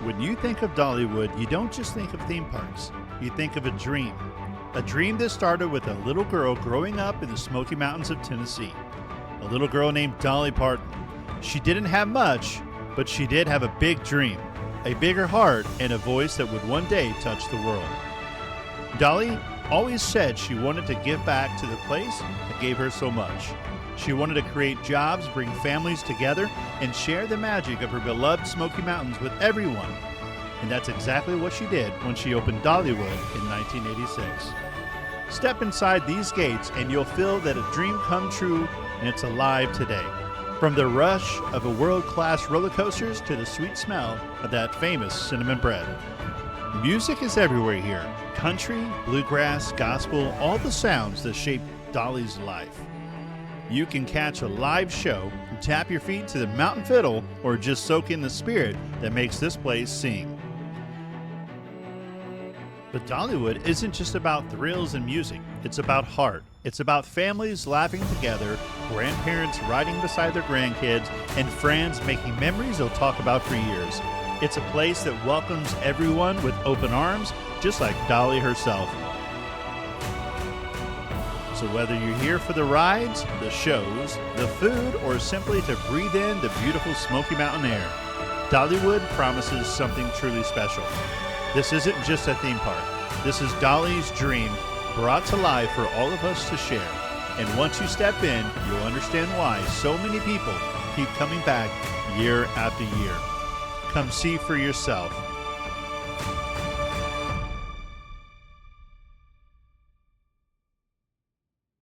When you think of Dollywood, you don't just think of theme parks. You think of a dream. A dream that started with a little girl growing up in the Smoky Mountains of Tennessee. A little girl named Dolly Parton. She didn't have much, but she did have a big dream, a bigger heart, and a voice that would one day touch the world. Dolly always said she wanted to give back to the place that gave her so much. She wanted to create jobs, bring families together, and share the magic of her beloved Smoky Mountains with everyone. And that's exactly what she did when she opened Dollywood in 1986. Step inside these gates and you'll feel that a dream come true, and it's alive today. From the rush of a world-class roller coasters to the sweet smell of that famous cinnamon bread. Music is everywhere here. Country, bluegrass, gospel, all the sounds that shape Dolly's life. You can catch a live show, tap your feet to the mountain fiddle, or just soak in the spirit that makes this place sing. But Dollywood isn't just about thrills and music. It's about heart. It's about families laughing together, grandparents riding beside their grandkids, and friends making memories they'll talk about for years. It's a place that welcomes everyone with open arms, just like Dolly herself. So whether you're here for the rides, the shows, the food, or simply to breathe in the beautiful Smoky Mountain air, Dollywood promises something truly special. This isn't just a theme park. This is Dolly's dream brought to life for all of us to share. And once you step in, you'll understand why so many people keep coming back year after year. Come see for yourself.